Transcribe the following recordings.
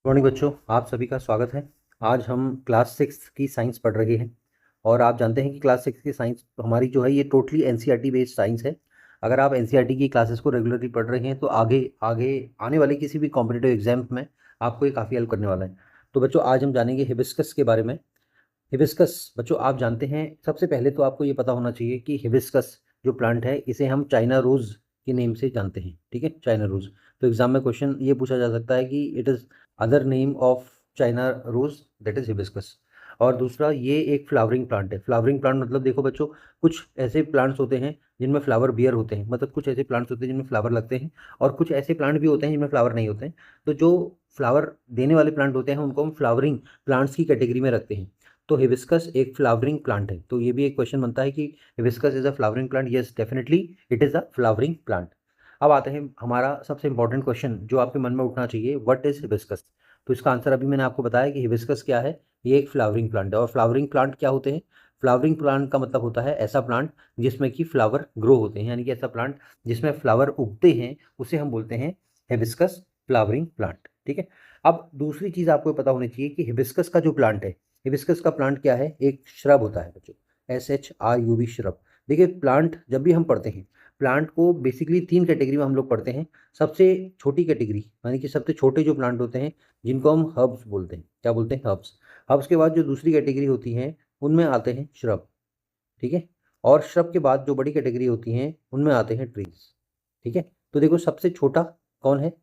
Morning बच्चों, आप सभी का स्वागत है। आज हम क्लास 6 की साइंस पढ़ रहे हैं और आप जानते हैं कि क्लास 6 की साइंस हमारी जो है ये टोटली एनसीईआरटी बेस्ड साइंस है। अगर आप एनसीईआरटी की क्लासेस को रेगुलरली पढ़ रहे हैं तो आगे आगे आने वाले किसी भी कॉम्पिटिटिव एग्जाम में आपको ये काफ़ी हेल्प करने वाला है। तो बच्चों, आज हम जानेंगे हिबिस्कस के बारे में। हिबिस्कस बच्चों, आप जानते हैं, सबसे पहले तो आपको ये पता होना चाहिए कि हिबिस्कस जो प्लांट है इसे हम चाइना रोज़ के नेम से जानते हैं। ठीक है, चाइना रोज़। तो एग्जाम में क्वेश्चन ये पूछा जा सकता है कि it is other name of China rose, that is hibiscus. और दूसरा, ये एक फ्लावरिंग प्लांट है। फ्लावरिंग प्लांट मतलब देखो बच्चों, कुछ ऐसे प्लांट्स होते हैं जिनमें फ्लावर बियर होते हैं, मतलब कुछ ऐसे प्लांट्स होते हैं जिनमें फ्लावर लगते हैं, और कुछ ऐसे प्लांट भी होते हैं जिनमें फ्लावर नहीं होते हैं। तो जो फ्लावर देने वाले प्लांट होते हैं उनको हम फ्लावरिंग प्लांट्स की कैटेगरी में रखते हैं। तो हिबिस्कस एक फ्लावरिंग प्लांट है। तो ये भी एक क्वेश्चन बनता है कि hibiscus is a flowering plant. Yes, definitely it is a flowering plant. अब आते हैं हमारा सबसे इंपॉर्टेंट क्वेश्चन जो आपके मन में उठना चाहिए, व्हाट इज हिबिस्कस। तो इसका आंसर अभी मैंने आपको बताया कि हिबिस्कस क्या है। ये एक फ्लावरिंग प्लांट है। और फ्लावरिंग प्लांट क्या होते हैं? फ्लावरिंग प्लांट का मतलब होता है ऐसा प्लांट जिसमें कि फ्लावर ग्रो होते हैं, यानी कि ऐसा प्लांट जिसमें फ्लावर उगते हैं उसे हम बोलते हैं हिबिस्कस फ्लावरिंग प्लांट। ठीक है। अब दूसरी चीज़ आपको पता होनी चाहिए कि हिबिस्कस का जो प्लांट है, हिबिस्कस का प्लांट क्या है? एक श्रब होता है बच्चों, SHRUB, श्रब। देखिए, प्लांट जब भी हम पढ़ते हैं, प्लांट को बेसिकली 3 कैटेगरी में हम लोग पढ़ते हैं। सबसे छोटी कैटेगरी, यानी कि सबसे छोटे जो प्लांट होते हैं जिनको हम हर्ब्स बोलते हैं। क्या बोलते हैं? हर्ब्स। हर्ब्स के बाद जो दूसरी कैटेगरी होती है उनमें आते हैं श्रब। ठीक है। और श्रब के बाद जो बड़ी कैटेगरी होती हैं उनमें आते हैं ट्रीज। ठीक है। तो देखो, सबसे छोटा कौन है?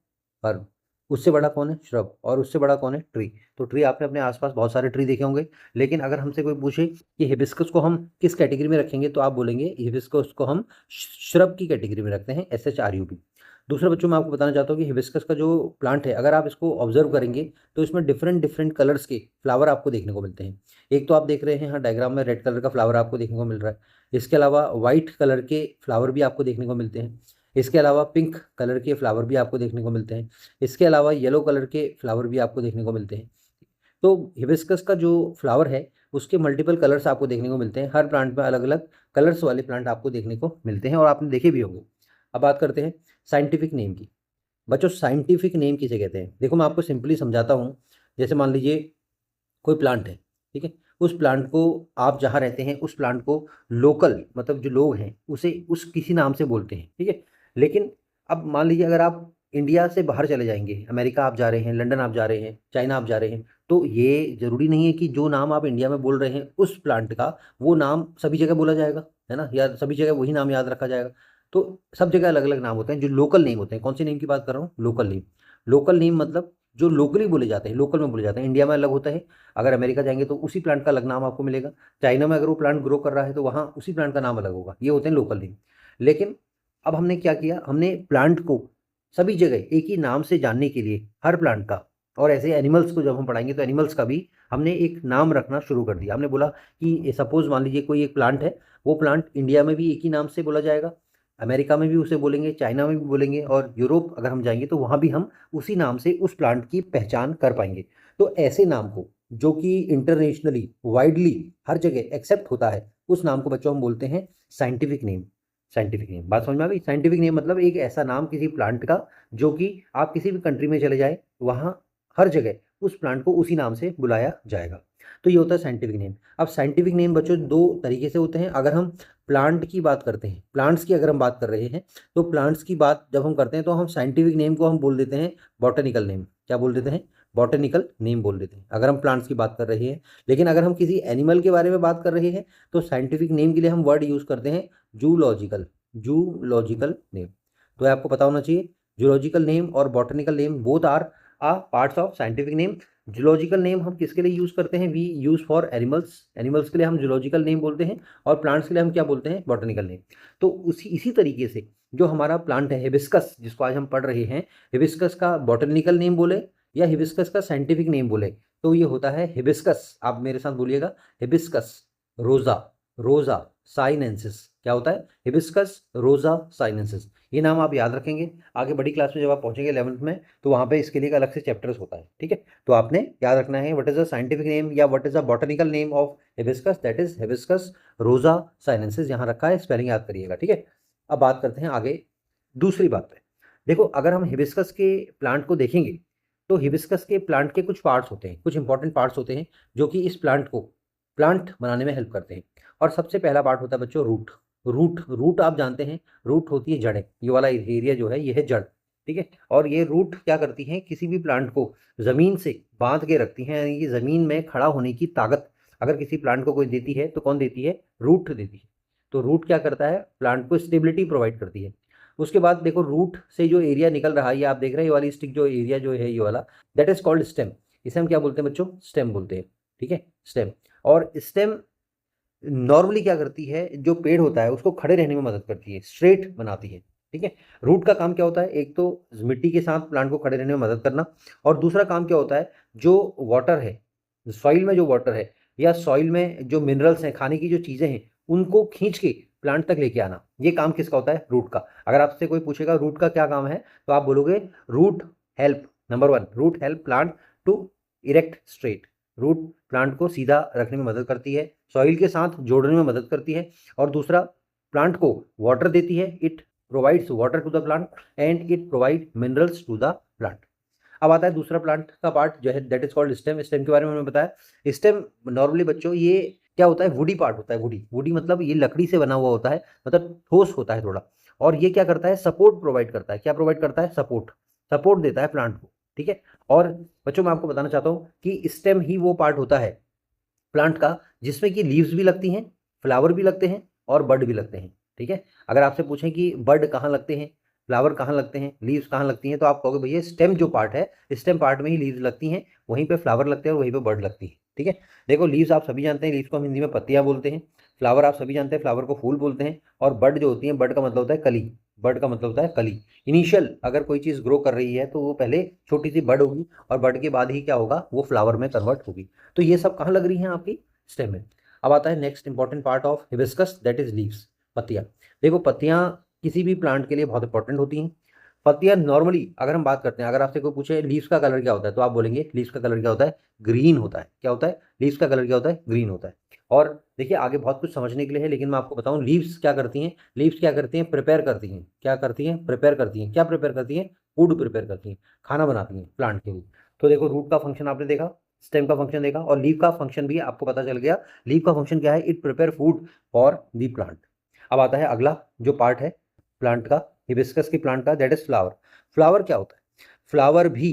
हर्ब। उससे बड़ा कौन है? श्रब। और उससे बड़ा कौन है? ट्री। तो ट्री आपने अपने आसपास बहुत सारे ट्री देखे होंगे। लेकिन अगर हमसे कोई पूछे कि हिबिस्कस को हम किस कैटेगरी में रखेंगे, तो आप बोलेंगे हिबिस्कस को हम श्रब की कैटेगरी में रखते हैं, SHRUB। दूसरा बच्चों, मैं आपको बताना चाहता हूँ कि हिबिस्कस का जो प्लांट है, अगर आप इसको ऑब्जर्व करेंगे तो इसमें डिफरेंट डिफरेंट कलर्स के फ्लावर आपको देखने को मिलते हैं। एक तो आप देख रहे हैं यहाँ डायग्राम में, रेड कलर का फ्लावर आपको देखने को मिल रहा है। इसके अलावा व्हाइट कलर के फ्लावर भी आपको देखने को मिलते हैं। इसके अलावा पिंक कलर के फ्लावर भी आपको देखने को मिलते हैं। इसके अलावा येलो कलर के फ्लावर भी आपको देखने को मिलते हैं। तो हिबिस्कस का जो फ्लावर है उसके मल्टीपल कलर्स आपको देखने को मिलते हैं। हर प्लांट में अलग अलग कलर्स वाले प्लांट आपको देखने को मिलते हैं और आपने देखे भी होंगे। अब बात करते हैं साइंटिफिक नेम की। बच्चों, साइंटिफिक नेम किसे कहते हैं? देखो, मैं आपको सिंपली समझाता हूँ। जैसे मान लीजिए कोई प्लांट है। ठीक है। उस प्लांट को, आप जहाँ रहते हैं उस प्लांट को लोकल, मतलब जो लोग हैं उसे उस किसी नाम से बोलते हैं। ठीक है। लेकिन अब मान लीजिए अगर आप इंडिया से बाहर चले जाएंगे, अमेरिका आप जा रहे हैं, लंदन आप जा रहे हैं, चाइना आप जा रहे हैं, तो ये जरूरी नहीं है कि जो नाम आप इंडिया में बोल रहे हैं उस प्लांट का वो नाम सभी जगह बोला जाएगा, है ना, या सभी जगह वही नाम याद रखा जाएगा। तो सब जगह अलग अलग नाम होते हैं जो लोकल नेम होते हैं। कौन सी नेम की बात कर रहा हूँ? Local name. लोकल नेम मतलब जो लोकली बोले जाते हैं, लोकल में बोले जाते हैं। इंडिया में अलग होता है, अगर अमेरिका जाएंगे तो उसी प्लांट का अलग नाम आपको मिलेगा। चाइना में अगर वो प्लांट ग्रो कर रहा है तो वहाँ उसी प्लांट का नाम अलग होगा। ये होते हैं लोकल नेम। लेकिन अब हमने क्या किया, हमने प्लांट को सभी जगह एक ही नाम से जानने के लिए हर प्लांट का, और ऐसे एनिमल्स को जब हम पढ़ाएंगे तो एनिमल्स का भी हमने एक नाम रखना शुरू कर दिया। हमने बोला कि सपोज मान लीजिए कोई एक प्लांट है, वो प्लांट इंडिया में भी एक ही नाम से बोला जाएगा, अमेरिका में भी उसे बोलेंगे, चाइना में भी बोलेंगे, और यूरोप अगर हम जाएंगे तो वहाँ भी हम उसी नाम से उस प्लांट की पहचान कर पाएंगे। तो ऐसे नाम को, जो कि इंटरनेशनली वाइडली हर जगह एक्सेप्ट होता है, उस नाम को बच्चों हम बोलते हैं साइंटिफिक नेम। साइंटिफिक नेम, बात समझ में आ गई? साइंटिफिक नेम मतलब एक ऐसा नाम किसी प्लांट का जो कि आप किसी भी कंट्री में चले जाए वहाँ हर जगह उस प्लांट को उसी नाम से बुलाया जाएगा। तो ये होता है साइंटिफिक नेम। अब साइंटिफिक नेम बच्चों दो तरीके से होते हैं। अगर हम प्लांट की बात करते हैं, प्लांट्स की अगर हम बात कर रहे हैं, तो प्लांट्स की बात जब हम करते हैं तो हम साइंटिफिक नेम को हम बोल देते हैं बॉटनिकल नेम। क्या बोल देते हैं? बॉटनिकल नेम बोल देते हैं, अगर हम प्लांट्स की बात कर रहे हैं। लेकिन अगर हम किसी एनिमल के बारे में बात कर रहे हैं तो साइंटिफिक नेम के लिए हम वर्ड यूज करते हैं जूलॉजिकल। Zoological name. तो आपको पता होना चाहिए, जूलॉजिकल नेम और botanical name both are parts of scientific name. Zoological name हम किसके लिए यूज करते हैं? We use for animals. Animals के लिए हम जूलॉजिकल नेम बोलते हैं, और प्लांट्स के लिए हम क्या बोलते हैं? Botanical name. तो उसी इसी तरीके से जो हमारा प्लांट है हिबिस्कस, जिसको आज हम पढ़ रहे हैं, हिबिस्कस का बॉटनिकल नेम बोले या हिबिस्कस का साइंटिफिक नेम बोले तो ये होता है हिबिस्कस। आप मेरे साथ बोलिएगा, हिबिस्कस रोजा, रोजा साइनेंसिस। क्या होता है? Hibiscus rosa sinensis. ये नाम आप याद रखेंगे। आगे बड़ी क्लास में जब आप पहुंचेंगे 11th में तो वहाँ पे इसके लिए एक अलग से चैप्टर्स होता है। ठीक है। तो आपने याद रखना है what is the scientific name या what is the botanical name of hibiscus, that is hibiscus rosa sinensis. यहाँ रखा है, स्पेलिंग याद करिएगा। ठीक है। अब बात करते हैं आगे दूसरी बात पे। देखो, अगर हम हिबिस्कस के प्लांट को देखेंगे तो हिबिस्कस के प्लांट के कुछ पार्ट्स होते हैं, कुछ इंपॉर्टेंट पार्ट्स होते हैं जो कि इस प्लांट को प्लांट बनाने में हेल्प करते हैं। और सबसे पहला पार्ट होता है बच्चों रूट। रूट आप जानते हैं, रूट होती है जड़ें। ये वाला एरिया जो है ये है जड़, ठीक है। और ये रूट क्या करती हैं, किसी भी प्लांट को ज़मीन से बांध के रखती हैं, यानी कि ज़मीन में खड़ा होने की ताकत अगर किसी प्लांट को कोई देती है तो कौन देती है, रूट देती है। तो रूट क्या करता है, प्लांट को स्टेबिलिटी प्रोवाइड करती है। उसके बाद देखो रूट से जो एरिया निकल रहा है, ये आप देख रहे हैं, ये वाली स्टिक जो एरिया जो है ये वाला, दैट इज कॉल्ड स्टेम। इसे हम क्या बोलते हैं बच्चों, स्टेम बोलते हैं, ठीक है, स्टेम। और स्टेम नॉर्मली क्या करती है, जो पेड़ होता है उसको खड़े रहने में मदद करती है, स्ट्रेट बनाती है, ठीक है। रूट का काम क्या होता है, एक तो मिट्टी के साथ प्लांट को खड़े रहने में मदद करना, और दूसरा काम क्या होता है, जो वाटर है, सॉइल में जो वाटर है या सॉइल में जो मिनरल्स हैं, खाने की जो चीज़ें हैं, उनको खींच के प्लांट तक लेके आना। ये काम किसका होता है, रूट का। अगर आपसे कोई पूछेगा रूट का क्या काम है, तो आप बोलोगे रूट हेल्प, नंबर 1, root help plant to erect straight. Root plant को सीधा रखने में मदद करती है, सॉइल के साथ जोड़ने में मदद करती है, और दूसरा प्लांट को वाटर देती है, it provides water to the plant and it provide minerals to the plant. अब आता है दूसरा प्लांट का पार्ट जो है, that is called stem. Stem के बारे में हमने बताया। स्टेम नॉर्मली बच्चों ये क्या होता है, वुडी पार्ट होता है। वुडी मतलब ये लकड़ी से बना हुआ होता है, मतलब ठोस होता है थोड़ा। और ये क्या करता है, सपोर्ट प्रोवाइड करता है। क्या प्रोवाइड करता है, सपोर्ट देता है प्लांट को, ठीक है। और बच्चों मैं आपको बताना चाहता हूँ कि स्टेम ही वो पार्ट होता है प्लांट का जिसमें कि लीव्स भी लगती हैं, फ्लावर भी लगते हैं और बड भी लगते हैं, ठीक है। अगर आपसे पूछें कि बड कहाँ लगते हैं, फ्लावर कहाँ लगते हैं, लीव्स कहाँ लगती हैं, तो आप कहोगे भैया स्टेम जो पार्ट है, स्टेम पार्ट में ही लीव्स लगती हैं, वहीं पे फ्लावर लगते हैं और वहीं पे बड लगती है, ठीक है। देखो लीव्स आप सभी जानते हैं, लीव्स को हम हिंदी में पत्तियां बोलते हैं। फ्लावर आप सभी जानते हैं, फ्लावर को फूल बोलते हैं। और बड जो होती है, बड का मतलब होता है कली। बड का मतलब होता है कली। इनिशियल अगर कोई चीज़ ग्रो कर रही है तो वो पहले छोटी सी बड होगी, और बड के बाद ही क्या होगा, वो फ्लावर में कन्वर्ट होगी। तो ये सब कहाँ लग रही हैं, आपकी स्टेम में। अब आता है next important part of hibiscus, that is leaves, पत्तियां। देखो पत्तियां किसी भी प्लांट के लिए बहुत इंपॉर्टेंट होती हैं। पत्तियां नॉर्मली अगर हम बात करते हैं, अगर आपसे कोई पूछे लीव्स का कलर क्या होता है, तो आप बोलेंगे लीव्स का कलर क्या होता है, ग्रीन होता है। क्या होता है, लीव्स का कलर क्या होता है, ग्रीन होता है। और देखिए आगे बहुत कुछ समझने के लिए है, लेकिन मैं आपको बताऊं लीव्स क्या करती हैं। लीव्स क्या करती हैं, प्रिपेयर करती हैं। क्या करती हैं, प्रिपेयर करती हैं। क्या प्रिपेयर करती हैं, फूड प्रिपेयर करती हैं, खाना बनाती हैं प्लांट के लिए। तो देखो रूट का फंक्शन आपने देखा, स्टेम का फंक्शन देखा, और लीव का फंक्शन भी आपको पता चल गया। लीव का फंक्शन क्या है, it prepare food for the plant. अब आता है अगला जो पार्ट है प्लांट का, हिबिस्कस की प्लांट का, दैट इज फ्लावर। फ्लावर क्या होता है, फ्लावर भी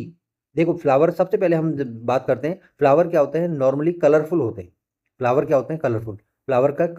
देखो, फ्लावर सबसे पहले हम जब बात करते हैं, फ्लावर क्या होते हैं, नॉर्मली कलरफुल होते हैं। फ्लावर क्या होते हैं, कलरफुल।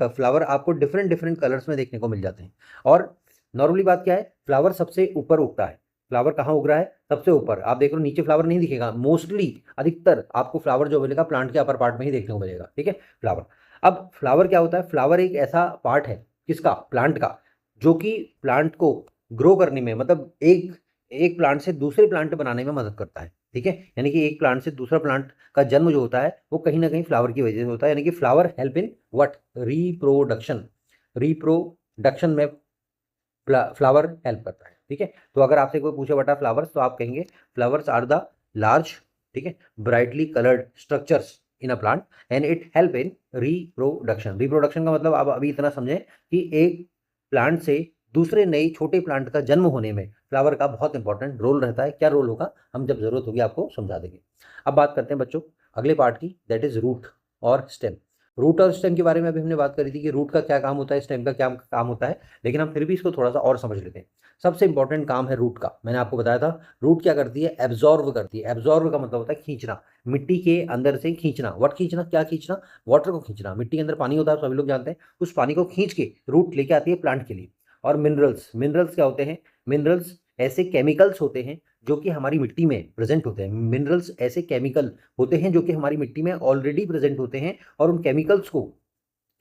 फ्लावर आपको डिफरेंट डिफरेंट कलर्स में देखने को मिल जाते हैं। और नॉर्मली बात क्या है, फ्लावर सबसे ऊपर उगता है। फ्लावर कहाँ उग रहा है, सबसे ऊपर। आप देख लो नीचे फ्लावर नहीं दिखेगा, मोस्टली अधिकतर आपको फ्लावर जो मिलेगा प्लांट के अपर पार्ट में ही देखने को मिलेगा, ठीक है, फ्लावर। अब फ्लावर क्या होता है, फ्लावर एक ऐसा पार्ट है किसका, प्लांट का, जो कि प्लांट को ग्रो करने में, मतलब एक एक प्लांट से दूसरे प्लांट बनाने में मदद करता है, ठीक है। यानी कि एक प्लांट से दूसरा प्लांट का जन्म जो होता है वो कहीं ना कहीं फ्लावर की वजह से होता है। यानी कि flower help in what, reproduction. Reproduction में फ्लावर हेल्प करता है, ठीक है। तो अगर आपसे कोई पूछे व्हाट आर फ्लावर्स, तो आप कहेंगे फ्लावर्स आर द लार्ज, ठीक है, brightly coloured structures in a plant and it help in reproduction. Reproduction का मतलब आप अभी इतना समझें कि एक प्लांट से दूसरे नए छोटे प्लांट का जन्म होने में फ्लावर का बहुत इंपॉर्टेंट रोल रहता है। क्या रोल होगा, हम जब जरूरत होगी आपको समझा देंगे। अब बात करते हैं बच्चों अगले पार्ट की, दैट इज रूट और स्टेम। रूट और स्टेम के बारे में अभी हमने बात करी थी कि रूट का क्या काम होता है, स्टेम का क्या काम होता है, लेकिन हम फिर भी इसको थोड़ा सा और समझ लेते हैं। सबसे इंपॉर्टेंट काम है रूट का, मैंने आपको बताया था। रूट क्या करती है, एब्जॉर्व करती है। एब्जॉर्व का मतलब होता है खींचना, मिट्टी के अंदर से खींचना। व्हाट खींचना, क्या खींचना, वाटर को खींचना। मिट्टी के अंदर पानी होता है, सभी लोग जानते हैं। उस पानी को खींच के रूट लेके आती है प्लांट के लिए। और मिनरल्स, मिनरल्स क्या होते हैं, मिनरल्स ऐसे केमिकल्स होते हैं जो कि हमारी मिट्टी में प्रेजेंट होते हैं। मिनरल्स ऐसे केमिकल होते हैं जो कि हमारी मिट्टी में ऑलरेडी प्रेजेंट होते हैं, और उन केमिकल्स को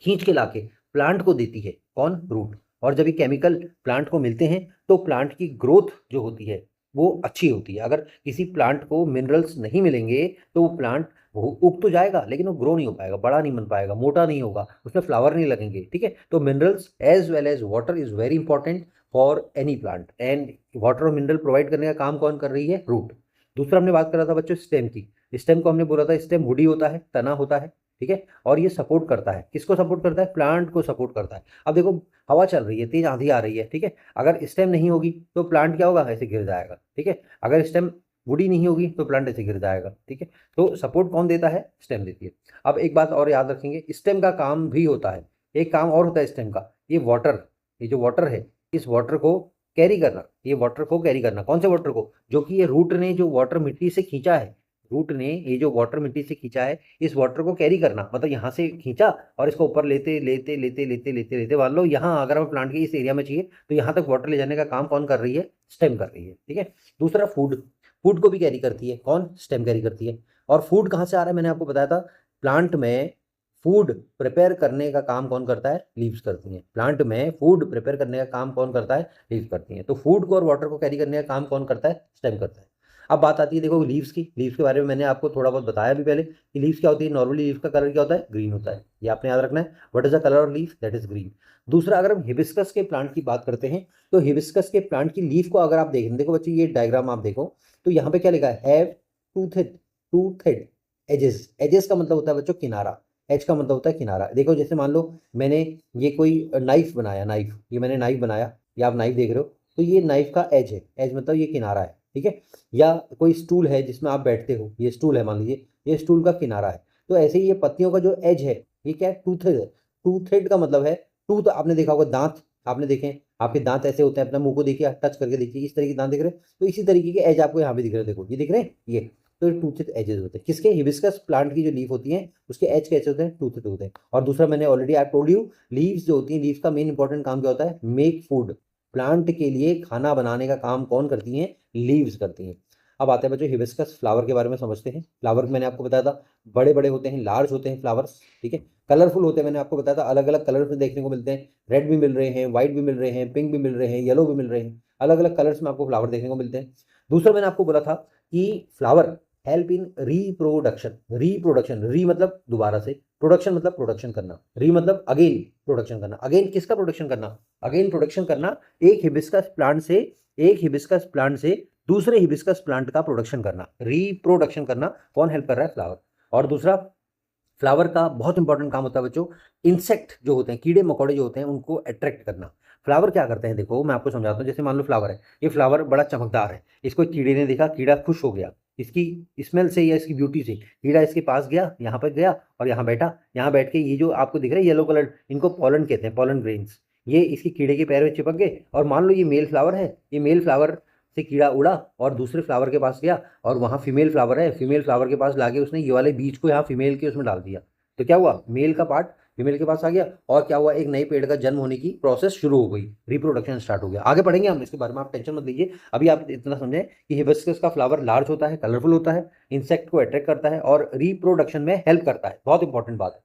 खींच के लाके प्लांट को देती है कौन, रूट। और जब ये केमिकल प्लांट को मिलते हैं तो प्लांट की ग्रोथ जो होती है वो अच्छी होती है। अगर किसी प्लांट को मिनरल्स नहीं मिलेंगे तो वो प्लांट उग तो जाएगा लेकिन वो ग्रो नहीं हो पाएगा, बड़ा नहीं बन पाएगा, मोटा नहीं होगा, उसमें फ्लावर नहीं लगेंगे, ठीक है। तो minerals as well as water is very important for any plant, and water और मिनरल प्रोवाइड करने का काम कौन कर रही है, रूट। दूसरा हमने बात करा था बच्चों स्टेम की। स्टेम को हमने बोला था स्टेम वुडी होता है, तना होता है, ठीक है। और ये सपोर्ट करता है, किसको सपोर्ट करता है, प्लांट को सपोर्ट करता है। अब देखो हवा चल रही है, तेज आंधी आ रही है, ठीक है। अगर स्टेम नहीं होगी तो प्लांट क्या होगा, ऐसे गिर जाएगा, ठीक है। अगर स्टेम वुडी नहीं होगी तो प्लांट ऐसे गिर जाएगा, ठीक है। तो सपोर्ट कौन देता है? स्टेम देती है। अब एक बात और याद रखेंगे, स्टेम का काम भी होता है, एक काम और होता है स्टेम का, ये वाटर, ये जो वाटर है, इस वाटर को कैरी करना, ये वाटर को कैरी करना। कौन से वाटर को? जो कि ये रूट ने जो वाटर मिट्टी से खींचा है, रूट ने ये जो वाटर मिट्टी से खींचा है, इस वाटर को कैरी करना, मतलब यहाँ से खींचा और इसको ऊपर लेते लेते लेते लेते लेते लेते, मान लो यहाँ अगर हमें प्लांट के इस एरिया में चाहिए तो यहाँ तक वाटर ले जाने का काम कौन कर रही है? स्टेम कर रही है, ठीक है। दूसरा फूड, फूड को भी कैरी करती है, कौन? स्टेम कैरी करती है। और फूड कहाँ से आ रहा है? मैंने आपको बताया था, प्लांट में फूड प्रिपेयर करने का काम कौन करता है? लीव्स करती हैं। प्लांट में फूड प्रिपेयर करने का काम कौन करता है? लीव्स करती हैं। तो फूड को और वाटर को कैरी करने का काम कौन करता है? स्टेम करता है। अब बात आती है देखो लीव्स की, लीव्स के बारे में मैंने आपको थोड़ा बहुत बताया भी पहले कि लीव्स क्या होती है। नॉर्मली लीव्स का कलर क्या होता है? ग्रीन होता है, ये आपने याद रखना है। What is the colour of leaf? That is green. दूसरा, अगर हम हिबिस्कस के प्लांट की बात करते हैं तो हिबिस्कस के प्लांट की लीफ को अगर आप देखें, देखो बच्चे ये डायग्राम आप देखो तो यहाँ पे क्या लिखा है? Have toothed edges. एजेस का मतलब होता है बच्चों किनारा, एज का मतलब होता है किनारा। देखो जैसे मान लो मैंने ये कोई नाइफ बनाया, नाइफ, ये मैंने नाइफ बनाया, या आप नाइफ देख रहे हो, तो ये नाइफ का एज है, एज मतलब ये किनारा है, ठीक है। या कोई स्टूल है जिसमें आप बैठते हो, ये स्टूल है मान लीजिए, ये स्टूल का किनारा है। तो ऐसे ही ये पत्तियों का जो एज है ये क्या है? टूथेड है। टूथेड का मतलब है, टूथ आपने देखा होगा, दांत आपने देखे, आपके दांत ऐसे होते हैं, अपना मुंह को देखिए, टच करके देखिए, इस तरीके के दांत दिख रहे हैं, तो इसी तरीके के एज आपको यहाँ पे दिख रहे हैं, देखो ये दिख रहे हैं, ये तो टूथेड एजेस होते हैं। किसके? हिबिस्कस प्लांट की जो लीफ होती हैं उसके एज कैसे होते हैं? टूथेड होते हैं। और दूसरा, मैंने already I told you, leaves जो होती हैं, लीव्स का मेन इंपॉर्टेंट काम क्या होता है? Make food. प्लांट के लिए खाना बनाने का काम कौन करती हैं? लीव्स करती हैं। अब आते हैं बच्चों हिबिस्कस फ्लावर के बारे में समझते हैं। फ्लावर मैंने आपको बताया था बड़े बड़े होते हैं, लार्ज होते हैं फ्लावर्स, ठीक है। कलरफुल होते हैं, मैंने आपको बताया था अलग अलग कलर्स में देखने को मिलते हैं। रेड भी मिल रहे हैं, व्हाइट भी मिल रहे हैं, पिंक भी मिल रहे हैं, येलो भी मिल रहे हैं, अलग अलग कलर्स में आपको फ्लावर देखने को मिलते हैं। दूसरा, मैंने आपको बोला था कि flower help in reproduction. Reproduction, री मतलब दोबारा से, प्रोडक्शन मतलब प्रोडक्शन करना, री मतलब अगेन प्रोडक्शन करना। अगेन किसका प्रोडक्शन करना? अगेन प्रोडक्शन करना, एक हिबिस्कस प्लांट से, एक हिबिस्कस प्लांट से दूसरे हिबिस्कस प्लांट का प्रोडक्शन करना, रिप्रोडक्शन करना। कौन हेल्प कर रहा है? फ्लावर। और दूसरा, फ्लावर का बहुत इंपॉर्टेंट काम होता है बच्चों, इंसेक्ट जो होते हैं, कीड़े मकोड़े जो होते हैं, उनको अट्रैक्ट करना। फ्लावर क्या करते हैं? देखो मैं आपको समझाता हूँ। जैसे मान लो फ्लावर है, ये फ्लावर बड़ा चमकदार है, इसको कीड़े ने देखा, कीड़ा खुश हो गया, इसकी स्मेल से या इसकी ब्यूटी से कीड़ा इसके पास गया, यहाँ पर गया और यहाँ बैठा। यहाँ बैठ के ये जो आपको दिख रहा है येलो कलर, इनको पॉलन कहते हैं, पॉलन ग्रेन्स। ये इसके कीड़े के पैर में चिपक गए, और मान लो ये मेल फ्लावर है, ये मेल फ्लावर से कीड़ा उड़ा और दूसरे फ्लावर के पास गया, और वहाँ फीमेल फ्लावर है, फीमेल फ्लावर के पास लाके उसने ये वाले बीज को यहाँ फीमेल के उसमें डाल दिया। तो क्या हुआ? मेल का पार्ट फीमेल के पास आ गया, और क्या हुआ? एक नए पेड़ का जन्म होने की प्रोसेस शुरू हो गई, रिप्रोडक्शन स्टार्ट हो गया। आगे पढ़ेंगे हम इसके बारे में, आप टेंशन मत लीजिए। अभी आप इतना समझें कि हिबिस्कस का फ्लावर लार्ज होता है, कलरफुल होता है, इंसेक्ट को अट्रैक्ट करता है और रिप्रोडक्शन में हेल्प करता है। बहुत इंपॉर्टेंट बात है।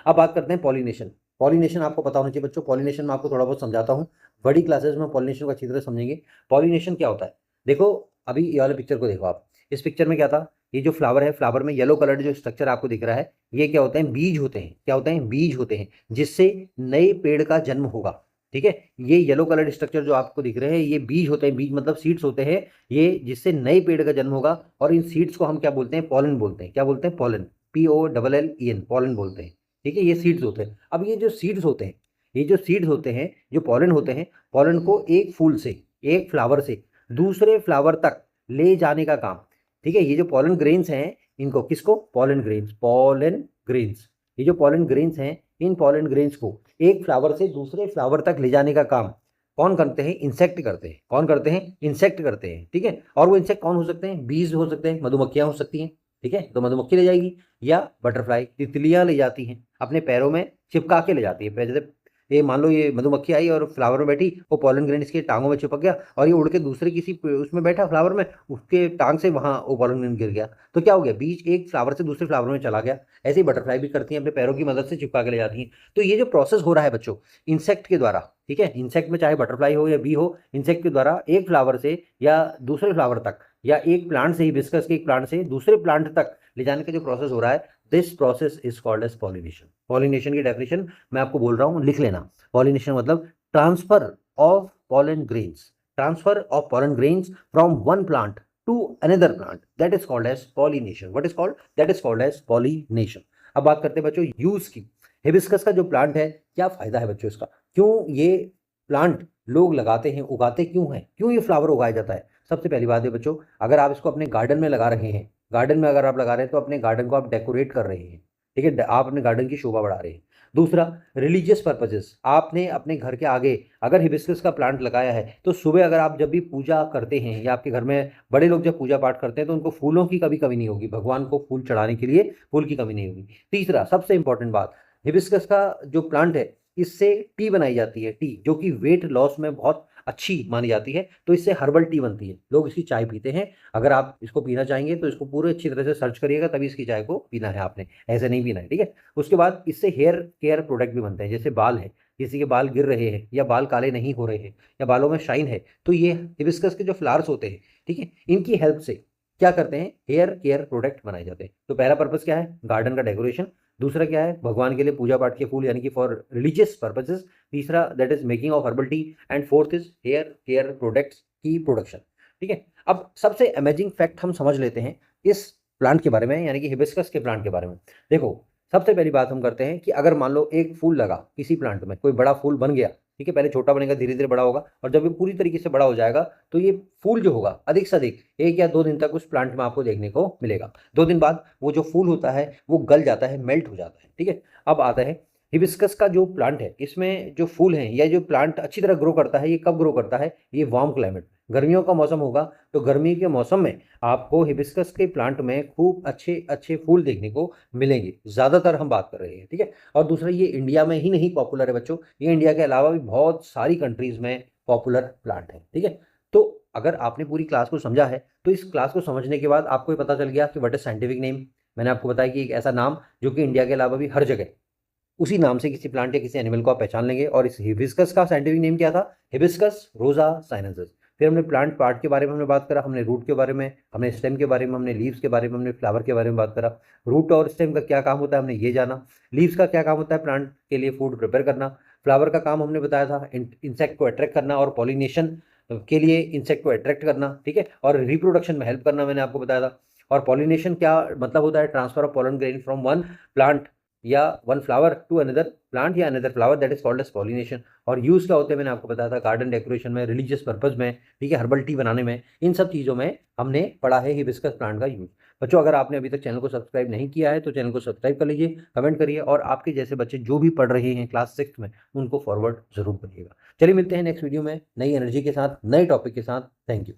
अब बात करते हैं पॉलिनेशन। पॉलिनेशन आपको पता होना चाहिए बच्चों। पॉलिनेशन में आपको थोड़ा बहुत समझाता हूँ, बड़ी क्लासेस में पॉलिनेशन को अच्छी तरह समझेंगे। पॉलिनेशन क्या होता है? देखो अभी ये वाले पिक्चर को देखो आप, इस पिक्चर में क्या था? ये जो फ्लावर है, फ्लावर में येलो कलर जो स्ट्रक्चर आपको दिख रहा है, ये क्या होते हैं? बीज होते हैं। क्या होते हैं? बीज होते हैं, जिससे नए पेड़ का जन्म होगा, ठीक है। ये येलो कलर स्ट्रक्चर जो आपको दिख रहे हैं, ये बीज होते हैं। बीज मतलब सीड्स होते हैं, ये जिससे नए पेड़ का जन्म होगा। और इन सीड्स को हम क्या बोलते हैं? पॉलन बोलते हैं। क्या बोलते हैं? पॉलन, POLLEN, पॉलन बोलते हैं, ठीक है। ये सीड्स होते हैं। अब ये जो सीड्स होते हैं, ये जो सीड्स होते हैं, जो पॉलन होते हैं, पॉलन को एक फूल से, एक फ्लावर से दूसरे फ्लावर तक ले जाने का काम, ठीक है। ये जो पॉलन ग्रेन्स हैं, इनको किसको? Pollen grains, pollen grains. ये जो पॉलन ग्रेन्स हैं, इन पॉलन ग्रेन्स को एक फ्लावर से दूसरे फ्लावर तक ले जाने का काम कौन करते हैं? इंसेक्ट करते हैं। कौन करते हैं? इंसेक्ट करते हैं, ठीक है। और वो इंसेक्ट कौन हो सकते हैं? बीज हो सकते हैं, मधुमक्खियां हो सकती हैं, ठीक है। तो मधुमक्खी ले जाएगी, या बटरफ्लाई, तितलियां ले जाती हैं, अपने पैरों में चिपका के ले जाती है। जैसे ये मान लो ये मधुमक्खी आई और फ्लावर में बैठी, वो पॉलन ग्रेन इसके टांगों में चिपक गया, और ये उड़ के दूसरे किसी उसमें बैठा फ्लावर में, उसके टांग से वहाँ वो पॉलन ग्रेन गिर गया। तो क्या हो गया? बीज एक फ्लावर से दूसरे फ्लावर में चला गया। ऐसे ही बटरफ्लाई भी करती हैं, अपने पैरों की मदद से चिपका के ले जाती हैं। तो ये जो प्रोसेस हो रहा है बच्चों, इंसेक्ट के द्वारा, ठीक है। इंसेक्ट में चाहे बटरफ्लाई हो या बी हो, इंसेक्ट के द्वारा एक फ्लावर से या दूसरे फ्लावर तक, या एक प्लांट से, हिबिस्कस के एक प्लांट से दूसरे प्लांट तक ले जाने का जो प्रोसेस हो रहा है, this process is called as pollination. Pollination की डेफिनेशन मैं आपको बोल रहा हूँ, लिख लेना। पॉलिनेशन मतलब transfer of pollen grains, transfer of pollen grains from one plant to another plant, that is called as pollination. What is called? That is called as pollination. अब बात करते हैं बच्चों यूज की। हिबिस्कस का जो प्लांट है, क्या फायदा है बच्चों इसका? क्यों ये प्लांट लोग लगाते हैं, उगाते क्यों हैं, क्यों ये फ्लावर उगाया जाता है? सबसे पहली बात है बच्चों, अगर आप इसको अपने गार्डन में लगा रहे हैं, गार्डन में अगर आप लगा रहे हैं तो अपने गार्डन को आप डेकोरेट कर रहे हैं, ठीक है, आप अपने गार्डन की शोभा बढ़ा रहे हैं। दूसरा, रिलीजियस पर्पजेस, आपने अपने घर के आगे अगर हिबिस्कस का प्लांट लगाया है तो सुबह अगर आप जब भी पूजा करते हैं या आपके घर में बड़े लोग जब पूजा पाठ करते हैं तो उनको फूलों की कभी कमी नहीं होगी, भगवान को फूल चढ़ाने के लिए फूल की कमी नहीं होगी। तीसरा, सबसे इंपॉर्टेंट बात, हिबिस्कस का जो प्लांट है इससे टी बनाई जाती है, टी जो कि वेट लॉस में बहुत अच्छी मानी जाती है, तो इससे हर्बल टी बनती है, लोग इसकी चाय पीते हैं। अगर आप इसको पीना चाहेंगे तो इसको पूरे अच्छी तरह से सर्च करिएगा, तभी इसकी चाय को पीना है आपने, ऐसे नहीं पीना है, ठीक है। उसके बाद इससे हेयर केयर प्रोडक्ट भी बनते हैं, जैसे बाल है, किसी के बाल गिर रहे हैं या बाल काले नहीं हो रहे हैं या बालों में शाइन है, तो ये हिबिस्कस के जो फ्लावर्स होते हैं, ठीक है, इनकी हेल्प से क्या करते हैं, हेयर केयर प्रोडक्ट बनाए जाते हैं। तो पहला पर्पस क्या है, गार्डन का डेकोरेशन। दूसरा क्या है, भगवान के लिए पूजा पाठ के फूल यानी कि फॉर रिलीजियस पर्पसेस। तीसरा, that is making of herbal tea. And fourth is here care products की प्रोडक्शन, ठीक है। अब सबसे अमेजिंग फैक्ट हम समझ लेते हैं इस प्लांट के बारे में, यानी कि हिबिस्कस के प्लांट के बारे में। देखो, सबसे पहली बात हम करते हैं कि अगर मान लो एक फूल लगा किसी प्लांट में, कोई बड़ा फूल बन गया, ठीक है, पहले छोटा बनेगा, धीरे धीरे बड़ा होगा, और जब ये पूरी तरीके से बड़ा हो जाएगा तो ये फूल जो होगा अधिक से अधिक 1 या 2 दिन तक उस प्लांट में आपको देखने को मिलेगा। 2 दिन बाद वो जो फूल होता है वो गल जाता है, मेल्ट हो जाता है, ठीक है। अब आता है हिबिस्कस का जो प्लांट है, इसमें जो फूल हैं या जो प्लांट अच्छी तरह ग्रो करता है, ये कब ग्रो करता है, ये वार्म क्लाइमेट, गर्मियों का मौसम होगा तो गर्मी के मौसम में आपको हिबिस्कस के प्लांट में खूब अच्छे अच्छे फूल देखने को मिलेंगे, ज़्यादातर हम बात कर रहे हैं, ठीक है। और दूसरा, ये इंडिया में ही नहीं पॉपुलर है बच्चों, ये इंडिया के अलावा भी बहुत सारी कंट्रीज में पॉपुलर प्लांट है, ठीक है। तो अगर आपने पूरी क्लास को समझा है तो इस क्लास को समझने के बाद आपको ये पता चल गया कि व्हाट इज साइंटिफिक नेम। मैंने आपको बताया कि एक ऐसा नाम जो कि इंडिया के अलावा भी हर जगह उसी नाम से किसी प्लांट या किसी एनिमल को आप पहचान लेंगे। और इस हिबिस्कस का साइंटिफिक नेम क्या था, हिबिस्कस रोजा साइनेंसिस। फिर हमने प्लांट पार्ट के बारे में हमने बात करा, हमने रूट के बारे में, हमने स्टेम के बारे में, हमने लीव्स के बारे में, हमने फ्लावर के बारे में बात करा। रूट और स्टेम का क्या काम होता है हमने ये जाना। लीव्स का क्या काम होता है, प्लांट के लिए फूड प्रिपेयर करना। फ्लावर का काम हमने बताया था इंसेक्ट को अट्रैक्ट करना और पॉलिनेशन के लिए इंसेक्ट को अट्रैक्ट करना, ठीक है, और रिप्रोडक्शन में हेल्प करना, मैंने आपको बताया था। और पॉलिनेशन क्या मतलब होता है, transfer of pollen grain from one plant या one flower to another plant या another flower, that is called as pollination. और यूज क्या होते हैं मैंने आपको बताया था, गार्डन डेकोरेशन में, रिलीजियस पर्पज में, ठीक है, हर्बल टी बनाने में, इन सब चीज़ों में हमने पढ़ा है हिबिस्कस प्लांट का यूज। बच्चों, अगर आपने अभी तक चैनल को सब्सक्राइब नहीं किया है तो चैनल को सब्सक्राइब कर लीजिए, कमेंट करिए, और आपके जैसे बच्चे जो भी पढ़ रहे हैं क्लास 6 में उनको फॉरवर्ड जरूर करिएगा। चलिए मिलते हैं नेक्स्ट वीडियो में नई एनर्जी के साथ, नए टॉपिक के साथ। Thank you.